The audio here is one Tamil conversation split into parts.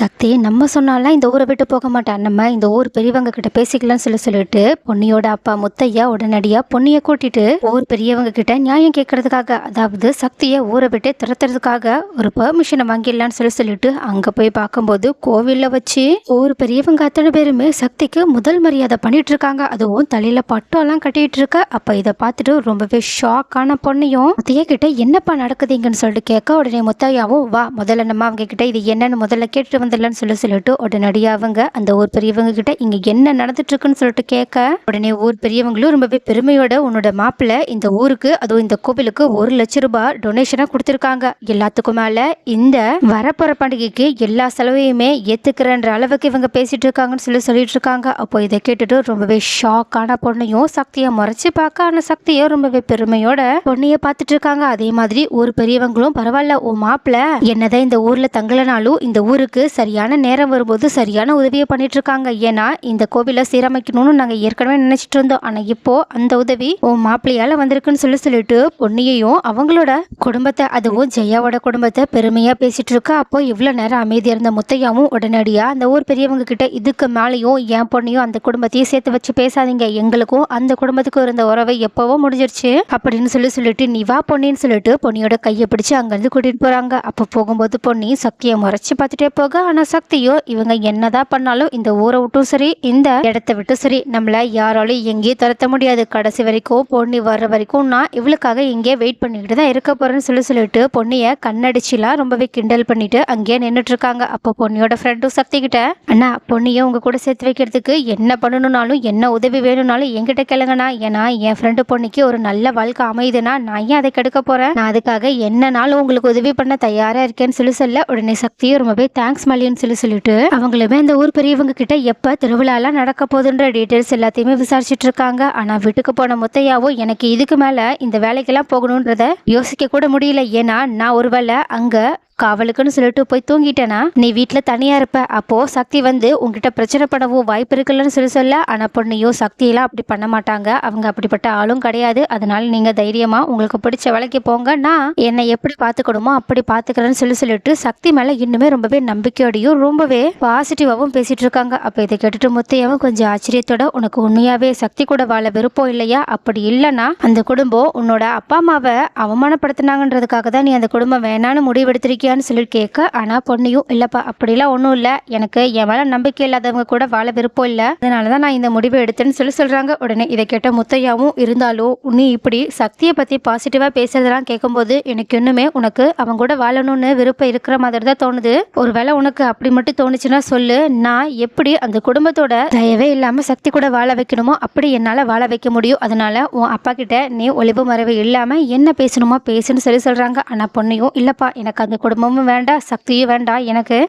சக்தி நம்ம சொன்னாலாம் இந்த ஊரை விட்டு போக மாட்டான். நம்ம இந்த ஊர் பெரியவங்க கிட்ட பேசிக்கலாம்னு சொல்லிட்டு பொன்னியோட அப்பா முத்தையா உடனடியா பொன்னியை கூட்டிட்டு ஊர் பெரியவங்க கிட்ட நியாயம் கேட்கறதுக்காக, அதாவது சக்தியை ஊரை விட்டு துரத்துறதுக்காக ஒரு பெர்மிஷனை வாங்கிடலான்னு சொல்லிட்டு அங்க போய் பார்க்கும்போது கோவில்ல வச்சு ஊர் பெரியவங்க அத்தனை பேருமே சக்திக்கு முதல் மரியாதை பண்ணிட்டு இருக்காங்க. அதுவும் தலையில பட்டோலாம் கட்டிட்டு இருக்க. அப்ப இதை பார்த்துட்டு ரொம்பவே ஷாக்கான பொண்ணையும் முத்தையா கிட்ட என்னப்பா நடக்குதுங்கன்னு சொல்லிட்டு கேட்க, உடனே முத்தையாவும் வா முதல்ல நம்ம அவங்க கிட்ட இது என்னன்னு முதல்ல கேட்டு வந்துடலான்னு சொல்லிட்டு உடனடியாக அவங்க அந்த ஊர் பெரியவங்க கிட்ட இங்க என்ன நடந்துட்டு இருக்குன்னு சொல்லிட்டு கேட்க, உடனே ஊர் பெரியவங்களும் ரொம்பவே பெருமையோட உன்னோட மாப்பிள்ளை இந்த ஊருக்கு அதுவும் இந்த கோவிலுக்கு 1,00,000 ரூபாய் டொனேஷனா கொடுத்துருக்காங்க. எல்லாத்துக்கும் மேல இந்த வரப்போற பண்டிகைக்கு எல்லா செலவையுமே ஏத்துக்கிறன்ற அளவுக்கு இவங்க பேசிட்டு இருக்காங்கன்னு சொல்லிட்டு இருக்காங்க. அப்போ இதை கேட்டுட்டு ரொம்பவே ஷாக்கான பொண்ணையும் சக்தியை மறைச்சு பார்க்க, ஆனா சக்தியை ரொம்பவே பெருமையோட பொண்ணைய பார்த்துட்டு இருக்காங்க. அதே மாதிரி ஊர் பெரியவங்களும் பரவாயில்ல உன் மாப்பிள்ளை என்னதான் இந்த ஊர்ல தங்கலனாலும் இந்த ஊருக்கு சரியான நேரம் வரும்போது சரியான உதவியை பண்ணிட்டு இருக்காங்க. ஏன்னா இந்த கோவிலை சீரமைக்கணும்னு நாங்க ஏற்கனவே நினைச்சிட்டு இருந்தோம். ஆனா இப்போ அந்த உதவி உன் மாப்பிள்ளையால வந்திருக்குன்னு சொல்லிட்டு பொன்னியையும் அவங்களோட குடும்பத்தை, அதுவும் ஜெயாவோட குடும்பத்தை பெருமையா பேசிட்டு இருக்க. அப்போ இவ்வளவு நேரம் அமைதியா இருந்த முத்தையாவும் உடனடியா அந்த ஊர் பெரியவங்க கிட்ட இதுக்கு மேலேயும் என் பொண்ணையும் அந்த குடும்பத்தையும் சேர்த்து வச்சு பேசாதீங்க, எங்களுக்கும் அந்த குடும்பத்துக்கும் இருந்த உறவை எப்பவோ முடிஞ்சிருச்சு அப்படின்னு சொல்லிட்டு நீ வா பொன்னின்னு சொல்லிட்டு பொன்னியோட கையை பிடிச்சு அங்கிருந்து கூட்டிட்டு போறாங்க. அப்ப போகும்போது பொன்னி சக்தியை முறைச்சு பார்த்துட்டே போக, ஆனா சக்தியோ இவங்க என்னதான் பண்ணாலும் இந்த ஊரை விட்டும் சரி இந்த இடத்த விட்டு சரி நம்மள யாராலும் எங்கேயும் துரத்த முடியாது. கடைசி வரைக்கும் பொன்னி வர்ற வரைக்கும் நான் இவளுக்காக இங்கே வெயிட் பண்ணிக்கிட்டு தான் இருக்க போறேன்னு சொல்லிட்டு பொன்னிய கண்ணடிச்சுலாம் ரொம்பவே கிண்டல் பண்ணிட்டு அங்கேயே நின்றுட்டு இருக்காங்க. அப்போ பொன்னியோட ஃப்ரெண்டும் சக்தி கிட்ட, அண்ணா பொன்னியை உங்க கூட சேர்த்து வைக்கிறதுக்கு என்ன பண்ணணும்னாலும் என்ன உதவி வேணும்னாலும் என்கிட்ட கேளுங்கண்ணா. ஏன்னா என் ஃப்ரெண்டு பொன்னிக்கு ஒரு நல்ல வாழ்க்கை அமையுதுன்னா நான் ஏன் அதை கெடுக்க போறேன், நான் அதுக்காக என்னனாலும் உங்களுக்கு உதவி பண்ண தயாரா இருக்கேன்னு சொல்ல உடனே சக்தியும் ரொம்பவே தேங்க்ஸ் மல்லின்னு சொல்லிட்டு அவங்களுமே அந்த ஊர் பெரியவங்க கிட்ட எப்ப திருவிழாலாம் நடக்க போகுதுன்ற டீட்டெயில்ஸ் எல்லாத்தையுமே விசாரிச்சுட்டு இருக்காங்க. ஆனா வீட்டுக்கு போன முத்தையாவோ எனக்கு இதுக்கு மேல இந்த வேலைக்கெல்லாம் போகணும்ன்றத யோசிக்க கூட முடியல. ஏன்னா நான் ஒருவேளை அங்க காவலுக்குன்னு சொல்லிட்டு போய் தூங்கிட்டேனா நீ வீட்டுல தனியா இருப்ப, அப்போ சக்தி வந்து உங்ககிட்ட பிரச்சனை பண்ணவும் வாய்ப்பு இருக்குல்லன்னு சொல்ல, ஆனா பொண்ணையோ சக்தியெல்லாம் அப்படி பண்ண மாட்டாங்க, அவங்க அப்படிப்பட்ட ஆளும் கிடையாது. அதனால நீங்க தைரியமா உங்களுக்கு பிடிச்ச வேலைக்கு போங்க, நான் என்னை எப்படி பாத்துக்கணுமோ அப்படி பாத்துக்கிறேன்னு சொல்லிட்டு சக்தி மேல இன்னுமே ரொம்பவே நம்பிக்கையோடையும் ரொம்பவே பாசிட்டிவாவும் பேசிட்டு இருக்காங்க. அப்ப இதை கேட்டுட்டு முத்தையாவும் கொஞ்சம் ஆச்சரியத்தோட, உனக்கு உண்மையாவே சக்தி கூட வாழ விருப்பம் இல்லையா, அப்படி இல்லைன்னா அந்த குடும்பம் உன்னோட அப்பா அம்மாவை அவமானப்படுத்தினாங்கன்றதுக்காக தான் நீ அந்த குடும்பம் வேணான்னு முடிவெடுத்திருக்க சொல்லி கேட்க, ஆனா பொண்ணையும் இல்லப்பா அப்படிலாம் ஒன்றும் இல்லை, எனக்கு என் மேல நம்பிக்கை இல்லாதவங்க கூட வாழ விருப்பம் இல்லை, அதனாலதான் நான் இந்த முடிவை எடுத்தேன்னு சொல்றாங்க. உடனே இதை கேட்ட முத்தையாவும் இருந்தாலும் நீ இப்படி சக்தியை பத்தி பாசிட்டிவா பேசுறதெல்லாம் கேட்கும்போது எனக்கு இன்னுமே உனக்கு அவங்க கூட வாழணும்னு விருப்பம் இருக்கிற மாதிரி தான் தோணுது. ஒருவேளை உனக்கு அப்படி மட்டும் தோணுச்சுன்னா சொல்லு, நான் எப்படி அந்த குடும்பத்தோட தயவே இல்லாம சக்தி கூட வாழ வைக்கணுமோ அப்படி என்னால வாழ வைக்க முடியும். அதனால உன் அப்பா கிட்ட நீ ஒளிவு மறைவு இல்லாம என்ன பேசணுமோ பேசுன்னு சொல்றாங்க. ஆனா பொண்ணையும் இல்லப்பா எனக்கு அந்த குடும்பமும் வேண்டாம் சக்தியும் வேண்டாம், எனக்கு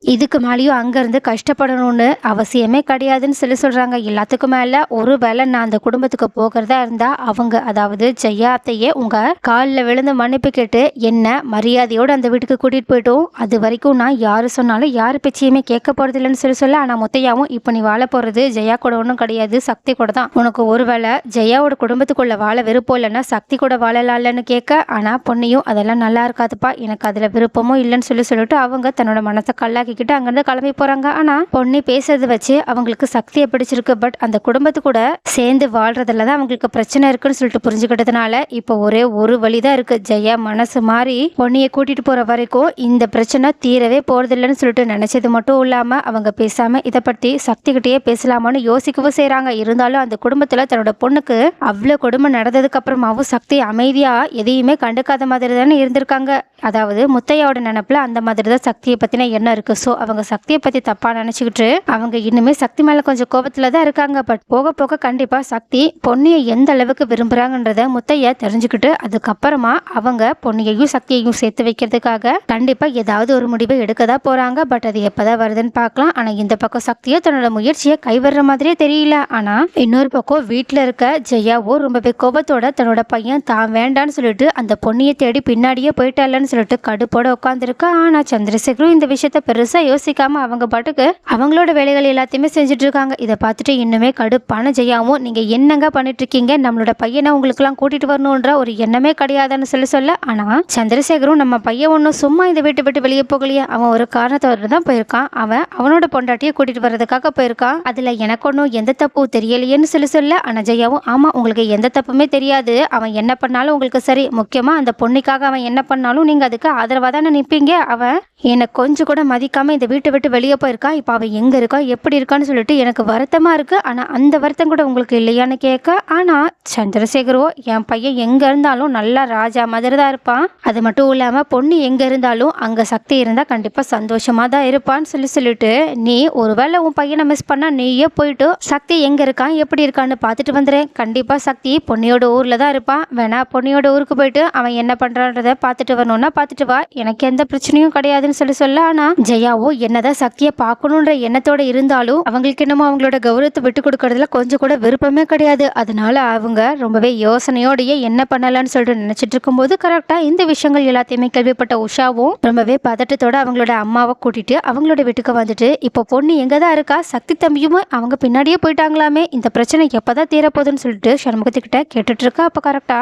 இதுக்கு மேலேயும் அங்கேருந்து கஷ்டப்படணும்னு அவசியமே கிடையாதுன்னு சொல்றாங்க. எல்லாத்துக்கும் மேலே ஒரு வேளை நான் அந்த குடும்பத்துக்கு போகிறதா இருந்தால் அவங்க, அதாவது ஜெயாத்தையே உங்கள் காலில் விழுந்து மன்னிப்பு கேட்டு என்ன மரியாதையோடு அந்த வீட்டுக்கு கூட்டிகிட்டு போயிட்டோம், அது வரைக்கும் நான் யார் சொன்னாலும் யார் பேச்சையுமே கேட்க போகிறது இல்லைன்னு சொல்ல, ஆனால் முத்தையாவும் இப்போ நீ வாழ போகிறது ஜெயா கூட ஒன்றும் கிடையாது சக்தி கூட தான், உனக்கு ஒருவேளை ஜெயாவோட குடும்பத்துக்குள்ளே வாழ விருப்பம் இல்லைன்னா சக்தி கூட வாழலாம்லன்னு கேட்க, ஆனால் பொண்ணையும் அதெல்லாம் நல்லா இருக்காதுப்பா எனக்கு அதில் விருப்பமும் இல்லைன்னு சொல்லிட்டு அவங்க தன்னோட மனசை கல்லாக்கி கிட்ட அங்கிருந்து கிளம்பி போறாங்க. ஆனா பொண்ணு பேசுறத வச்சு அவங்களுக்கு சக்தியை பிடிச்சிருக்கு, பட் அந்த குடும்பத்து கூட சேர்ந்து வாழ்றதுலதான் அவங்களுக்கு பிரச்சனை இருக்குன்னு சொல்லிட்டு புரிஞ்சுக்கிட்டதுனால இப்போ ஒரே ஒரு வழிதான் இருக்கு, ஜெயா மனசு மாறி பொண்ணியை கூட்டிட்டு போற வரைக்கும் இந்த பிரச்சனை தீரவே போறதில்லைன்னு சொல்லிட்டு நினைச்சது மட்டும் இல்லாம அவங்க பேசாம இதை பத்தி சக்தி கிட்டேயே பேசலாமான்னு யோசிக்கவும் செய்யறாங்க. இருந்தாலும் அந்த குடும்பத்துல தன்னோட பொண்ணுக்கு அவ்வளவு கொடுமை நடந்ததுக்கு அப்புறமாவும் சக்தி அமைதியா எதையுமே கண்டுக்காத மாதிரி தானே இருந்திருக்காங்க. அதாவது முத்தையாவோட நினைப்புல அந்த மாதிரி தான் சக்தியை பத்தின எண்ணம் இருக்கு. ஸோ அவங்க சக்தியை பத்தி தப்பா நினைச்சுக்கிட்டு அவங்க இன்னுமே சக்தி மேல கொஞ்சம் கோபத்துல தான் இருக்காங்க. பட் போக போக கண்டிப்பா சக்தி பொன்னியை எந்த அளவுக்கு விரும்புறாங்கன்றத முத்தையா தெரிஞ்சுக்கிட்டு அதுக்கப்புறமா அவங்க பொன்னியையும் சக்தியையும் சேர்த்து வைக்கிறதுக்காக கண்டிப்பா ஏதாவது ஒரு முடிவை எடுக்கதான் போறாங்க. பட் அது எப்பதான் வருதுன்னு பார்க்கலாம். ஆனா இந்த பக்கம் சக்தியோ தன்னோட முயற்சியை கைவர்ற மாதிரியே தெரியல. ஆனா இன்னொரு பக்கம் வீட்டுல இருக்க ஜெயாவோ ரொம்பவே கோபத்தோட தன்னோட பையன் தான் வேண்டான்னு சொல்லிட்டு அந்த பொன்னியை தேடி பின்னாடியே போயிட்டாலன்னு சொல்லிட்டு கடுப்போட உட்காந்துருக்கா. ஆனா சந்திரசேகரும் இந்த விஷயத்த பெருசா பெருசா யோசிக்காம அவங்க பாட்டுக்கு அவங்களோட வேலைகள் எல்லாத்தையுமே செஞ்சுட்டு இருக்காங்க. இதை பார்த்துட்டு இன்னுமே கடுப்பான ஜெயாவும், நீங்க என்னங்க பண்ணிட்டு இருக்கீங்க, நம்மளோட பையனை உங்களுக்கு எல்லாம் கூட்டிட்டு வரணும்ன்ற ஒரு எண்ணமே கிடையாதுன்னு சொல்ல ஆனா சந்திரசேகரும் நம்ம பையன் ஒன்றும் சும்மா இந்த வீட்டை விட்டு வெளியே போகலையே, அவன் ஒரு காரணத்தோட தான் போயிருக்கான். அவனோட பொண்டாட்டியை கூட்டிட்டு வர்றதுக்காக போயிருக்கான். அதுல எனக்கு ஒன்றும் எந்த தப்பும் தெரியலையேன்னு சொல்ல ஆனா ஜெயாவும், ஆமா உங்களுக்கு எந்த தப்புமே தெரியாது, அவன் என்ன பண்ணாலும் உங்களுக்கு சரி, முக்கியமா அந்த பொண்ணுக்காக அவன் என்ன பண்ணாலும் நீங்க அதுக்கு ஆதரவா தானே நிற்பீங்க. அவன் என்னை கொஞ்சம் கூட மதிக்காம இந்த வீட்டை விட்டு வெளியே போயிருக்கான். இப்போ அவன் எங்க இருக்கா எப்படி இருக்கான்னு சொல்லிட்டு எனக்கு வருத்தமா இருக்கு. ஆனா அந்த வருத்தம் கூட உங்களுக்கு இல்லையான்னு கேட்க, ஆனா சந்திரசேகரோ என் பையன் எங்க இருந்தாலும் நல்லா ராஜா மாதிரி தான் இருப்பான். அது மட்டும் இல்லாம பொண்ணு எங்க இருந்தாலும் அங்க சக்தி இருந்தா கண்டிப்பா சந்தோஷமா தான் இருப்பான்னு சொல்லிட்டு, நீ ஒருவேளை உன் பையனை மிஸ் பண்ணா நீயே போயிட்டு சக்தி எங்க இருக்கான் எப்படி இருக்கான்னு பார்த்துட்டு வந்துடுறேன். கண்டிப்பா சக்தி பொன்னியோட ஊர்ல தான் இருப்பான். வேணா பொன்னியோட ஊருக்கு போயிட்டு அவன் என்ன பண்றான்றத பார்த்துட்டு வரணும்னா பார்த்துட்டு வா, எனக்கு எந்த பிரச்சனையும் கிடையாதுன்னு சொல்ல ஆனா ஜெயாவோ என்னதான் சக்தியை பார்க்கணுன்ற எண்ணத்தோட இருந்தாலும் அவங்களுக்கு என்னமோ அவங்களோட கௌரவத்தை விட்டு கொடுக்கறதுல கொஞ்சம் கூட விருப்பமே கிடையாது. அதனால அவங்க ரொம்பவே யோசனையோடையே என்ன பண்ணலான்னு சொல்லிட்டு நினைச்சிட்டு இருக்கும்போது கரெக்டா இந்த விஷயங்கள் எல்லாத்தையுமே கேள்விப்பட்ட உஷாவும் ரொம்பவே பதட்டத்தோட அவங்களோட அம்மாவை கூட்டிட்டு அவங்களோட வீட்டுக்கு வந்துட்டு, இப்போ பொண்ணு எங்க தான் இருக்கா, சக்தி தம்பியும் அவங்க பின்னாடியே போயிட்டாங்களாமே, இந்த பிரச்சனை எப்பதான் தீரப்போகுதுன்னு சொல்லிட்டு சண்முகத்துக்கிட்ட கேட்டுட்டு இருக்கா. அப்ப கரெக்டா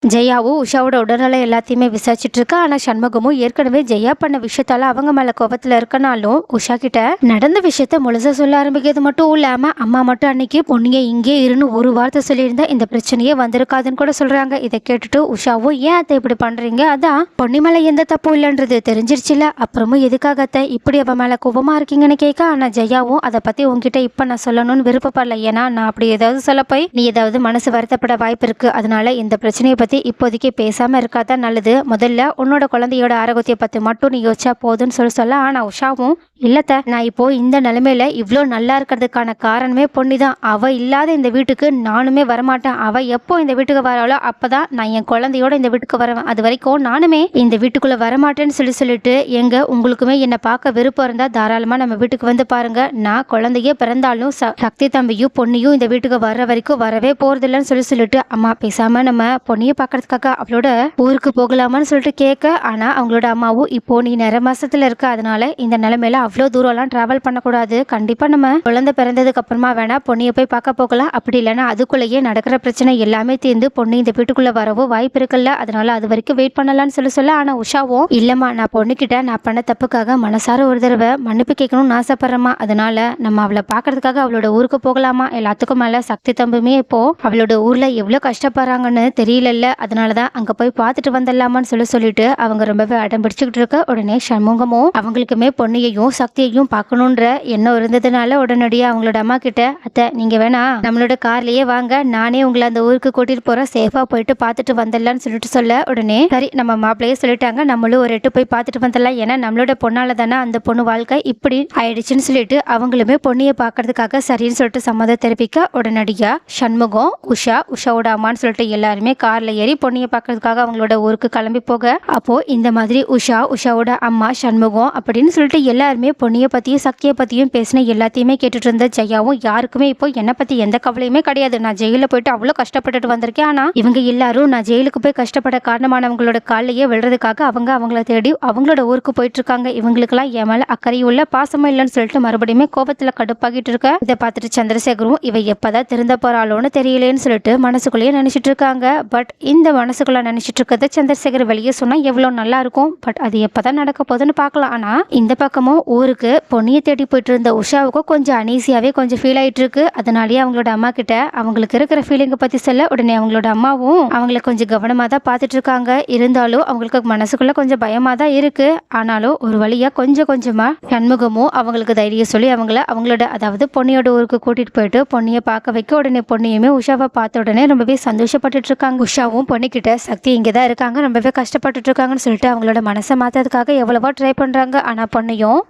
ஜெயாவும் உஷாவோட உடல்நிலை எல்லாத்தையுமே விசாரிச்சுட்டு இருக்கா. ஆனா சண்முகமும் ஏற்கனவே ஜெயா பண்ண விஷயத்தால அவங்க மேல கோபத்துல இருக்கனாலும் உஷா கிட்ட நடந்த விஷயத்த முழுசா சொல்ல ஆரம்பிக்கிறது மட்டும் இல்லாம, அம்மா மட்டும் அன்னைக்கு பொண்ணிய இங்கே இருன்னு ஒரு வார்த்தை சொல்லியிருந்தா இந்த பிரச்சனையே வந்திருக்காதுன்னு கூட சொல்றாங்க. இதை கேட்டுட்டு உஷாவும், ஏன் அத்தை இப்படி பண்றீங்க, அதான் பொன்னி மேல எந்த தப்பும் இல்லைன்றது தெரிஞ்சிருச்சுல, அப்புறமும் எதுக்காக அத்தை இப்படி அவ மேல கோபமா இருக்கீங்கன்னு கேட்க, ஆனா ஜெயாவும் அதை பத்தி உங்ககிட்ட இப்ப நான் சொல்லணும்னு விருப்பப்படல, ஏன்னா நான் அப்படி ஏதாவது சொல்ல போய் நீ ஏதாவது மனசு வருத்தப்பட வாய்ப்பு இருக்கு, அதனால இந்த பிரச்சனையை பத்தி இப்போதைக்கு பேசாம இருக்காதான் நல்லது, முதல்ல உன்னோட குழந்தையோட ஆரோக்கியத்தை பத்தி மட்டும் நீ யோசிச்சா போதுன்னு சொல்ல ஆனா உஷாவும், இல்லத்த நான் இப்போ இந்த நிலைமையில இவ்வளோ நல்லா இருக்கிறதுக்கான காரணமே பொன்னிதான், அவ இல்லாத இந்த வீட்டுக்கு நானுமே வரமாட்டேன், அவ எப்போ இந்த வீட்டுக்கு வராளோ அப்பதான் நான் என் குழந்தையோட இந்த வீட்டுக்கு வருவேன், அது வரைக்கும் நானுமே இந்த வீட்டுக்குள்ள வரமாட்டேன்னு சொல்லிட்டு எங்க உங்களுக்குமே என்னை பார்க்க விருப்பம் இருந்தா தாராளமா நம்ம வீட்டுக்கு வந்து பாருங்க, நான் குழந்தையே பிறந்தாலும் சக்தி தம்பியும் பொன்னியும் இந்த வீட்டுக்கு வர்ற வரைக்கும் வரவே போறதில்லைன்னு சொல்லிட்டு, அம்மா பேசாம நம்ம பொன்னியை பார்க்கறதுக்காக அவளோட ஊருக்கு போகலாமான்னு சொல்லிட்டு கேட்க, ஆனா அவங்களோட அம்மாவும் இப்போ நீ நிற மாசத்துல இருக்க, அதனால இந்த நிலைமையில அவ்வளோ தூரம்லாம் டிராவல் பண்ணக்கூடாது, கண்டிப்பா நம்ம குழந்தை பிறந்ததுக்கு அப்புறமா வேணா பொன்னியை போய் பார்க்க போகலாம், அப்படி இல்லைன்னா அதுக்குள்ளேயே நடக்கிற பிரச்சனை எல்லாமே தீர்ந்து பொண்ணு இந்த வீட்டுக்குள்ள வரவோ வாய்ப்பு இருக்குல்ல, அதனால அது வரைக்கும் வெயிட் பண்ணலாம்னு சொல்ல ஆனா உஷாவும், இல்லம்மா நான் பொண்ணுகிட்ட நான் பண்ண தப்புக்காக மனசார ஒரு தடவை மன்னிப்பு கேட்கணும்னு ஆசைப்படுறேம்மா, அதனால நம்ம அவளை பார்க்கறதுக்காக அவளோட ஊருக்கு போகலாமா, எல்லாத்துக்கும் மேல சக்தி தம்புமே இப்போ அவளோட ஊர்ல எவ்வளவு கஷ்டப்படுறாங்கன்னு தெரியல, அதனாலதான் அங்க போய் பார்த்துட்டு வந்துடலாமான்னு சொல்லிட்டு அவங்க ரொம்பவே அடம் பிடிச்சுக்கிட்டு இருக்க, உடனே சண்முகமும் அவங்களுக்குமே பொண்ணையையும் சக்தியையும் பார்க்கணுன்ற எண்ணம் இருந்ததுனால உடனடியா அவங்களோட அம்மா கிட்ட, அத்தை நீங்க வேணா நம்மளோட கார்லயே வாங்க, நானே உங்களை அந்த ஊருக்கு கூட்டிட்டு போறேன், சேஃபா போயிட்டு பார்த்துட்டு வந்துடலாம்னு சொல்ல உடனே சரி நம்ம மாப்பிள்ளையே சொல்லிட்டாங்க, நம்மளும் ஒரு எட்டு போய் பார்த்துட்டு வந்துடலாம், ஏன்னா நம்மளோட பொண்ணால தானே அந்த பொண்ணு வாழ்க்கை இப்படி ஆயிடுச்சுன்னு சொல்லிட்டு அவங்களுமே பொண்ணையை பார்க்கறதுக்காக சரின்னு சொல்லிட்டு சம்மதம் தெரிவிக்க, உடனடியா சண்முகம் உஷாவோட அம்மான்னு சொல்லிட்டு எல்லாருமே கார்ல ஏறி பொண்ணியை பார்க்கறதுக்காக அவங்களோட ஊருக்கு கிளம்பி போக, அப்போ இந்த மாதிரி உஷாவோட அம்மா சண்முகம் அப்படின்னு சொல்லிட்டு எல்லாருமே பொண்ணியை பத்தியும் சக்தியை பத்தியும் பேசின எல்லாத்தையுமே கேட்டுட்டு இருந்த ஜெயாவும், யாருக்குமே இப்போ என்னை பத்தி எந்த கவலையுமே கிடையாது, நான் ஜெயில போயிட்டு அவ்வளோ கஷ்டப்பட்டுட்டு வந்திருக்கேன், ஆனா இவங்க எல்லாரும் நான் ஜெயிலுக்கு போய் கஷ்டப்பட காரணமானவங்களோட காலையே விழுறதுக்காக அவங்கள தேடி அவங்களோட ஊருக்கு போயிட்டு இருக்காங்க, இவங்களுக்கெல்லாம் என் மேல அக்கறையும் இல்ல பாசமும் இல்லைன்னு சொல்லிட்டு மறுபடியுமே கோபத்துல கடுப்பாகிட்டு இருக்க, இதை பார்த்துட்டு சந்திரசேகரும் இவ எப்பதான் திருந்த போறாளோன்னு தெரியலேன்னு சொல்லிட்டு மனசுக்குள்ளேயே நினைச்சிட்டு இருக்காங்க. பட் இந்த மனசுக்குள்ள நினைச்சிட்டு இருக்கிறத சந்திரசேகர் வெளியே சொன்னா எவ்வளவு நல்லா இருக்கும், பட் அது எப்பதான் நடக்க போகுதுன்னு பார்க்கலாம். ஆனா இந்த பக்கமும் ஊருக்கு பொன்னியை தேடி போயிட்டு இருந்த உஷாவுக்கும் கொஞ்சம் அனீசியாவே கொஞ்சம் ஃபீல் ஆயிட்டு இருக்கு, அதனாலேயே அவங்களோட அம்மா கிட்ட அவங்களுக்கு இருக்கிற ஃபீலிங்கை பத்தி சொல்ல, உடனே அவங்களோட அம்மாவும் அவங்களை கொஞ்சம் கவனமா தான் பார்த்துட்டு இருக்காங்க, இருந்தாலும் அவங்களுக்கு மனசுக்குள்ள கொஞ்சம் பயமா தான் இருக்கு, ஆனாலும் ஒரு வழியா கொஞ்சமா சண்முகமும் அவங்களுக்கு தைரியம் சொல்லி அவங்களோட அதாவது பொன்னியோட ஊருக்கு கூட்டிட்டு போயிட்டு பொன்னியை பார்க்க வைக்க, உடனே பொன்னியுமே உஷாவை பார்த்த உடனே ரொம்பவே சந்தோஷப்பட்டுட்டு இருக்காங்க. உஷாவும் பொண்ணுக்கிட்ட சக்தி இங்கதான் இருக்காங்க, ரொம்பவே கஷ்டப்பட்டுட்டு இருக்காங்கன்னு சொல்லிட்டு அவங்களோட மனசை மாத்ததுக்காக எவ்வளவோ ட்ரை பண்றாங்க, ஆனா பொண்ணையும்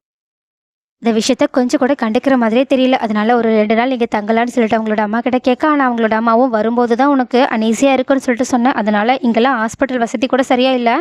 இந்த விஷயத்த கொஞ்சம் கூட கண்டுக்கிற மாதிரியே தெரியல. அதனால ஒரு 2 நாள் இங்க தங்கலான்னு சொல்லிட்டு அவங்களோட அம்மா கிட்ட கேட்க, ஆனா அவங்களோட அம்மாவும் வரும்போது தான் உனக்கு அன்ஈஸியா இருக்குன்னு சொல்லிட்டு சொன்னேன். அதனால இங்கெல்லாம் ஹாஸ்பிட்டல் வசதி கூட சரியா இல்ல.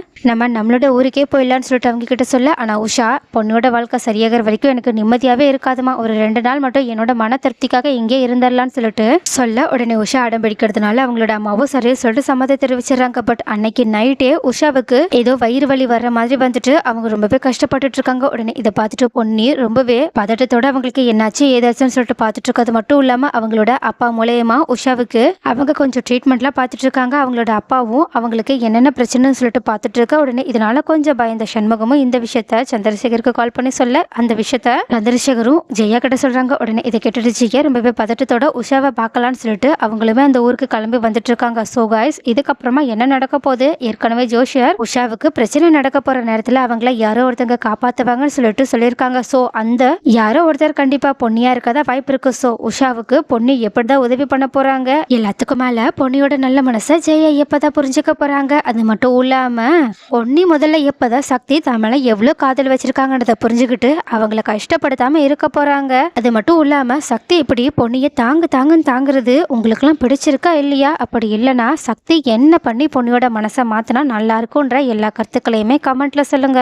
நம்மளோட ஊருக்கே போயிடலான்னு சொல்லிட்டு அவங்க கிட்ட சொல்ல, ஆனா உஷா பொண்ணோட வாழ்க்கை சரியாகிற வரைக்கும் எனக்கு நிம்மதியாவே இருக்காதுமா. ஒரு 2 நாள் மட்டும் என்னோட மன திருப்திக்காக இங்கே இருந்துடலான்னு சொல்லிட்டு சொல்ல, உடனே உஷா அடம் பிடிக்கிறதுனால அவங்களோட அம்மாவும் சரியா சொல்லிட்டு சம்மதம் தெரிவிச்சிடறாங்க. பட் அன்னைக்கு நைட்டே உஷாவுக்கு ஏதோ வயிறு வலி வர்ற மாதிரி வந்துட்டு அவங்க ரொம்பவே கஷ்டப்பட்டுட்டு இருக்காங்க. உடனே இதை பார்த்துட்டு பொன்னி ரொம்பவே பதட்டத்தோட அவங்களுக்கு என்னாச்சு ஏதாச்சுன்னு சொல்லிட்டு பார்த்துட்டு இருக்கிறது மட்டும் இல்லாம அவங்களோட அப்பா மூலயமா உஷாவுக்கு அவங்க கொஞ்சம் ட்ரீட்மெண்ட்லாம் பார்த்துட்டு இருக்காங்க. அவங்களோட அப்பாவும் அவங்களுக்கு என்னென்ன பிரச்சனைன்னு சொல்லிட்டு பார்த்துட்டு இருக்க. உடனே இதனால கொஞ்சம் பயந்த சண்முகமும் இந்த விஷயத்த சந்திரசேகருக்கு கால் பண்ணி சொல்ல, அந்த விஷயத்த சந்திரசேகரும் ஜெயா கிட்ட சொல்றாங்க. உடனே இதை கேட்டுட்டு ஜெயா ரொம்பவே பதட்டத்தோட உஷாவை பார்க்கலான்னு சொல்லிட்டு அவங்களுமே அந்த ஊருக்கு கிளம்பி வந்துட்டு இருக்காங்க. சோ காய்ஸ், இதுக்கப்புறமா என்ன நடக்க போகுது? ஏற்கனவே ஜோஷியர் உஷாவுக்கு பிரச்சனை நடக்க போற நேரத்துல அவங்கள யாரோ ஒருத்தங்க காப்பாத்துவாங்கன்னு சொல்லிட்டு சொல்லியிருக்காங்க. சோ அந்த யாரோ ஒருத்தர் கண்டிப்பா பொன்னியா இருக்கதா வாய்ப்பு இருக்கு. சோ உஷாவுக்கு பொன்னி எப்படிதான் உதவி பண்ண போறாங்க? எல்லாத்துக்கும் மேல பொன்னியோட நல்ல மனசை ஜெயா எப்பதான் புரிஞ்சுக்க போறாங்க? அது மட்டும் இல்லாம பொன்னி முதல்ல எப்பதான் சக்தி தமிழ எவ்வளவு காதல் வச்சிருக்காங்கன்றத புரிஞ்சுக்கிட்டு அவங்கள கஷ்டப்படுத்தாம இருக்க போறாங்க. அது மட்டும் இல்லாம சக்தி இப்படி பொன்னிய தாங்குன்னு தாங்குறது உங்களுக்கு எல்லாம் பிடிச்சிருக்கா இல்லையா? அப்படி இல்லைன்னா சக்தி என்ன பண்ணி பொன்னியோட மனசை மாத்தினா நல்லா இருக்கும்ன்ற எல்லா கருத்துக்களையுமே கமெண்ட்ல சொல்லுங்க.